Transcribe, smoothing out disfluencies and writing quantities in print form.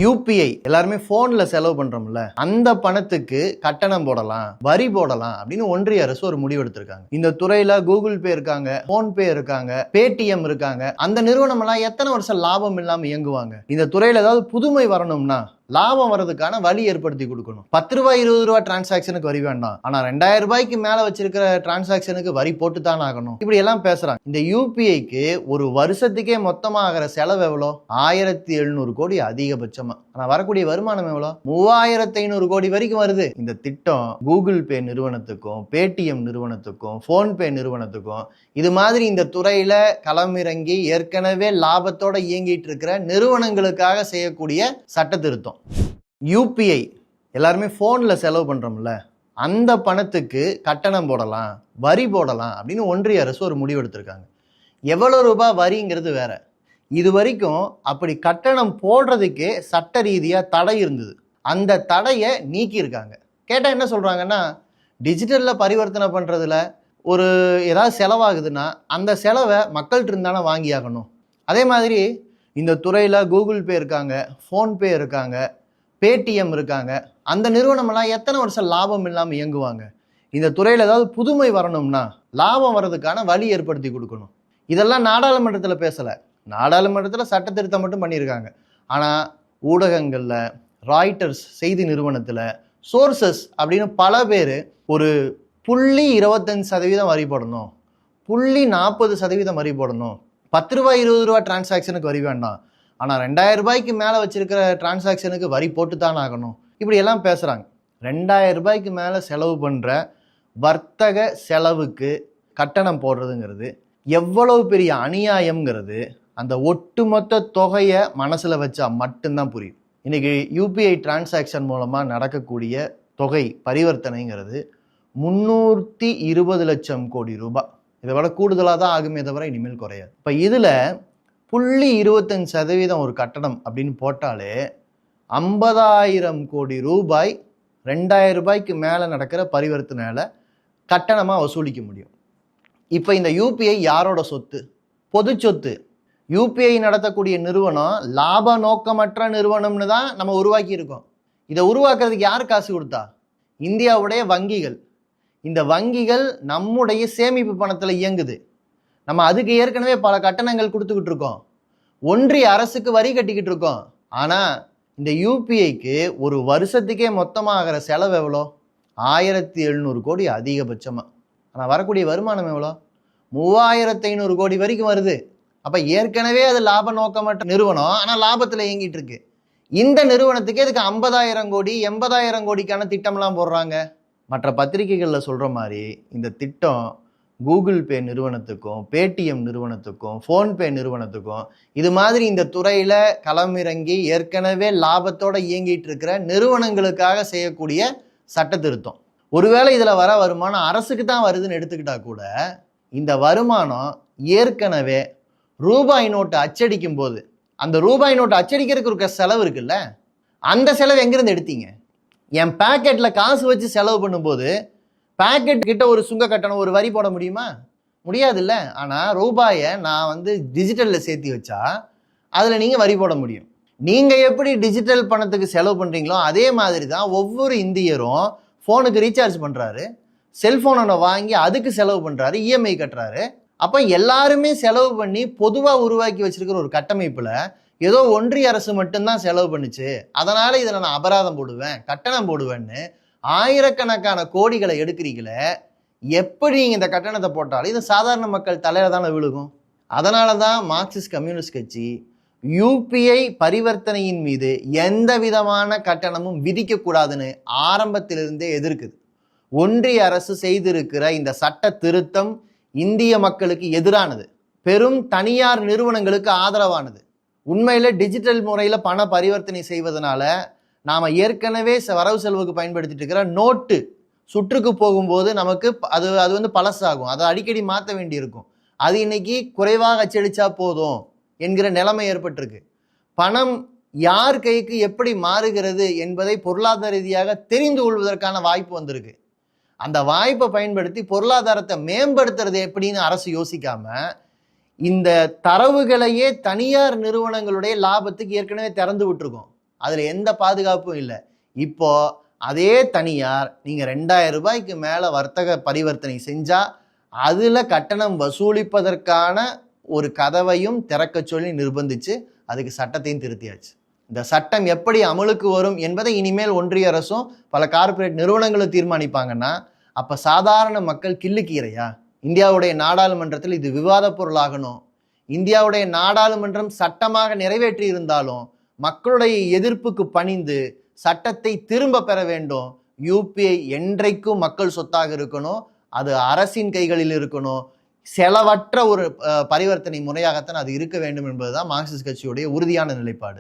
UPI எல்லாருமே போன்ல செலவு பண்றோம்ல, அந்த பணத்துக்கு கட்டணம் போடலாம், வரி போடலாம் அப்படின்னு ஒன்றிய அரசு ஒரு முடிவு எடுத்திருக்காங்க. இந்த துறையில கூகுள் பே இருக்காங்க, போன் பே இருக்காங்க, பேடிஎம் இருக்காங்க. அந்த நிறுவனம் எல்லாம் எத்தனை வருஷம் லாபம் இல்லாம இயங்குவாங்க? இந்த துறையில ஏதாவது புதுமை வரணும்னா லாபம் வர்றதுக்கான வழி ஏற்படுத்தி கொடுக்கணும். 10 ரூபாய் 20 ரூபாய் டிரான்சாக்சனுக்கு வரி வேண்டாம், ஆனா 2000 ரூபாய்க்கு மேல வச்சிருக்கிற டிரான்சாக்சனுக்கு வரி போட்டு தான் ஆகணும். இப்படி எல்லாம் பேசுறாங்க. இந்த யூபிஐக்கு ஒரு வருஷத்துக்கே மொத்தமா ஆகிற செலவு எவ்வளோ? 1700 கோடி அதிகபட்சமா. ஆனா வரக்கூடிய வருமானம் எவ்வளோ? 3500 கோடி வரைக்கும் வருது. இந்த திட்டம் கூகுள் பே நிறுவனத்துக்கும், பேடிஎம் நிறுவனத்துக்கும், போன்பே நிறுவனத்துக்கும், இது மாதிரி இந்த துறையில களமிறங்கி ஏற்கனவே லாபத்தோட இயங்கிட்டு இருக்கிற நிறுவனங்களுக்காக செய்யக்கூடிய சட்ட திருத்தம். யூபிஐ எல்லாருமே போன்ல செலவு பண்றோம்ல, அந்த பணத்துக்கு கட்டணம் போடலாம், வரி போடலாம் அப்படின்னு ஒன்றிய அரசு ஒரு முடிவு எடுத்திருக்காங்க. எவ்வளவு ரூபாய் வரிங்கிறது வேற. இது வரைக்கும் அப்படி கட்டணம் போடுறதுக்கே சட்ட ரீதியா தடை இருந்தது. அந்த தடையை நீக்கியிருக்காங்க. கேட்டால் என்ன சொல்றாங்கன்னா, டிஜிட்டல்ல பரிவர்த்தனை பண்றதுல ஒரு ஏதாவது செலவாகுதுன்னா அந்த செலவை மக்கள்கிட்ட இருந்தானே வாங்கி ஆகணும். அதே மாதிரி இந்த துறையில கூகுள் பே இருக்காங்க, போன்பே இருக்காங்க, பேடிஎம் இருக்காங்க. அந்த நிறுவனமெல்லாம் எத்தனை வருஷம் லாபம் இல்லாமல் இயங்குவாங்க? இந்த துறையில் ஏதாவது புதுமை வரணும்னா லாபம் வர்றதுக்கான வழி ஏற்படுத்தி கொடுக்கணும். இதெல்லாம் நாடாளுமன்றத்தில் பேசலை. நாடாளுமன்றத்தில் சட்ட திருத்தம் மட்டும் பண்ணியிருக்காங்க. ஆனால் ஊடகங்களில், ராய்ட்டர்ஸ் செய்தி நிறுவனத்தில், சோர்சஸ் அப்படின்னு பல பேர் ஒரு 0.25% வரி போடணும், 0.40% வரி போடணும், 10 ரூபாய் 20 ரூபாய் டிரான்சாக்சனுக்கு வரி வேண்டாம், ஆனால் 2000 ரூபாய்க்கு மேலே வச்சிருக்கிற டிரான்சாக்சனுக்கு வரி போட்டு தான் ஆகணும். இப்படி எல்லாம் பேசுகிறாங்க. 2000 ரூபாய்க்கு மேலே செலவு பண்ணுற வர்த்தக செலவுக்கு கட்டணம் போடுறதுங்கிறது எவ்வளவு பெரிய அநியாயம்ங்கிறது அந்த ஒட்டுமொத்த தொகையை மனசில் வச்சா மட்டும்தான் புரியும். இன்னைக்கு யூபிஐ டிரான்சாக்ஷன் மூலமாக நடக்கக்கூடிய தொகை பரிவர்த்தனைங்கிறது 320 லட்சம் கோடி ரூபாய். இதை விட கூடுதலாக தான் ஆகுமே தவிர இனிமேல் குறையாது. இப்போ இதில் 0.25% ஒரு கட்டணம் அப்படின்னு போட்டாலே 50,000 கோடி ரூபாய் 2000 ரூபாய்க்கு மேலே நடக்கிற பரிவர்த்தனையில் கட்டணமாக வசூலிக்க முடியும். இப்போ இந்த யூபிஐ யாரோட சொத்து? பொது சொத்து. யூபிஐ நடத்தக்கூடிய நிறுவனம் லாப நோக்கமற்ற நிறுவனம்னு தான் நம்ம உருவாக்கி இருக்கோம். இதை உருவாக்குறதுக்கு யார் காசு கொடுத்தா? இந்தியாவுடைய வங்கிகள். இந்த வங்கிகள் நம்முடைய சேமிப்பு பணத்தில் இயங்குது. நம்ம அதுக்கு ஏற்கனவே பல கட்டணங்கள் கொடுத்துக்கிட்டு இருக்கோம். ஒன்றிய அரசுக்கு வரி கட்டிக்கிட்டு இருக்கோம். ஆனால் இந்த யூபிஐக்கு ஒரு வருஷத்துக்கே மொத்தமாக ஆகிற செலவு எவ்வளோ? 1700 கோடி அதிகபட்சமாக. ஆனால் வரக்கூடிய வருமானம் எவ்வளோ? 3500 கோடி வரைக்கும் வருது. அப்போ ஏற்கனவே அது லாப நோக்கமற்ற நிறுவனம், ஆனால் லாபத்தில் இயங்கிட்டு இருக்கு. இந்த நிறுவனத்துக்கு எதுக்கு 50,000 கோடி 80,000 கோடிக்கான திட்டம்லாம் போடுறாங்க? மற்ற பத்திரிகைகளில் சொல்கிற மாதிரி இந்த திட்டம் கூகுள் பே நிறுவனத்துக்கும், பேடிஎம் நிறுவனத்துக்கும், போன்பே நிறுவனத்துக்கும், இது மாதிரி இந்த துறையில் களமிறங்கி ஏற்கனவே லாபத்தோடு இயங்கிட்டு இருக்கிற நிறுவனங்களுக்காக செய்யக்கூடிய சட்ட திருத்தம். ஒருவேளை இதில் வர வருமானம் அரசுக்கு தான் வருதுன்னு எடுத்துக்கிட்டா கூட, இந்த வருமானம் ஏற்கனவே ரூபாய் நோட்டு அச்சடிக்கும் போது அந்த ரூபாய் நோட்டு அச்சடிக்கிறதுக்கு இருக்க செலவு இருக்குல்ல, அந்த செலவு எங்கேருந்து எடுத்தீங்க? என் பேக்கெட்டில் காசு வச்சு செலவு பண்ணும்போது பேக்கெட் கிட்ட ஒரு சுங்க கட்டணம், ஒரு வரி போட முடியுமா? முடியாதுல்ல. ஆனால் ரூபாயை நான் டிஜிட்டலில் சேர்த்து வச்சா அதில் நீங்கள் வரி போட முடியும். நீங்கள் எப்படி டிஜிட்டல் பணத்துக்கு செலவு பண்ணுறீங்களோ அதே மாதிரி தான் ஒவ்வொரு இந்தியரும் ஃபோனுக்கு ரீசார்ஜ் பண்ணுறாரு, செல்ஃபோனை வாங்கி அதுக்கு செலவு பண்ணுறாரு, இஎம்ஐ கட்டுறாரு. அப்போ எல்லாருமே செலவு பண்ணி பொதுவாக உருவாக்கி வச்சிருக்கிற ஒரு கட்டமைப்பில் ஏதோ ஒன்றிய அரசு மட்டும்தான் செலவு பண்ணுச்சு, அதனால் இதில் நான் அபராதம் போடுவேன், கட்டணம் போடுவேன்னு ஆயிரக்கணக்கான கோடிகளை எடுக்கிறீங்களே, எப்படி நீங்கள் இந்த கட்டணத்தை போட்டாலும் இது சாதாரண மக்கள் தலையில தானே விழுகும். அதனால தான் மார்க்சிஸ்ட் கம்யூனிஸ்ட் கட்சி யூபிஐ பரிவர்த்தனையின் மீது எந்த விதமான கட்டணமும் விதிக்கக்கூடாதுன்னு ஆரம்பத்திலிருந்தே எதிர்க்குது. ஒன்றிய அரசு செய்திருக்கிற இந்த சட்ட திருத்தம் இந்திய மக்களுக்கு எதிரானது, பெரும் தனியார் நிறுவனங்களுக்கு ஆதரவானது. உண்மையில் டிஜிட்டல் முறையில் பண பரிவர்த்தனை செய்வதனால நாம் ஏற்கனவே வரவு செலவுக்கு பயன்படுத்திட்டு இருக்கிற நோட்டு சுற்றுக்கு போகும்போது நமக்கு அது பழசாகும், அதை அடிக்கடி மாற்ற வேண்டியிருக்கும். அது இன்னைக்கு குறைவாக அச்சடிச்சா போதும் என்கிற நிலைமை ஏற்பட்டிருக்கு. பணம் யார் கைக்கு எப்படி மாறுகிறது என்பதை பொருளாதார ரீதியாக தெரிந்து கொள்வதற்கான வாய்ப்பு வந்திருக்கு. அந்த வாய்ப்பை பயன்படுத்தி பொருளாதாரத்தை மேம்படுத்துறது எப்படின்னு அரசு யோசிக்காம இந்த தரவுகளையே தனியார் நிறுவனங்களுடைய லாபத்துக்கு ஏற்கனவே திறந்து விட்டுருக்கோம். அதில் எந்த பாதுகாப்பும் இல்லை. இப்போ அதே தனியார் நீங்கள் 2000 ரூபாய்க்கு மேலே வர்த்தக பரிவர்த்தனை செஞ்சால் அதில் கட்டணம் வசூலிப்பதற்கான ஒரு கதவையும் திறக்க சொல்லி நிர்பந்திச்சு அதுக்கு சட்டத்தையும் திருத்தியாச்சு. இந்த சட்டம் எப்படி அமலுக்கு வரும் என்பதை இனிமேல் ஒன்றிய அரசும் பல கார்ப்பரேட் நிறுவனங்களும் தீர்மானிப்பாங்கன்னா அப்போ சாதாரண மக்கள் கிள்ளுக்கீரையா? இந்தியாவுடைய நாடாளுமன்றத்தில் இது விவாத பொருளாகணும். இந்தியாவுடைய நாடாளுமன்றம் சட்டமாக நிறைவேற்றி இருந்தாலும் மக்களுடைய எதிர்ப்புக்கு பணிந்து சட்டத்தை திரும்ப பெற வேண்டும். யூபிஐ என்றைக்கும் மக்கள் சொத்தாக இருக்கணும், அது அரசின் கைகளில் இருக்கணும், செலவற்ற ஒரு பரிவர்த்தனை முறையாகத்தான் அது இருக்க வேண்டும் என்பதுதான் மார்க்சிஸ்ட் கட்சியுடைய உறுதியான நிலைப்பாடு.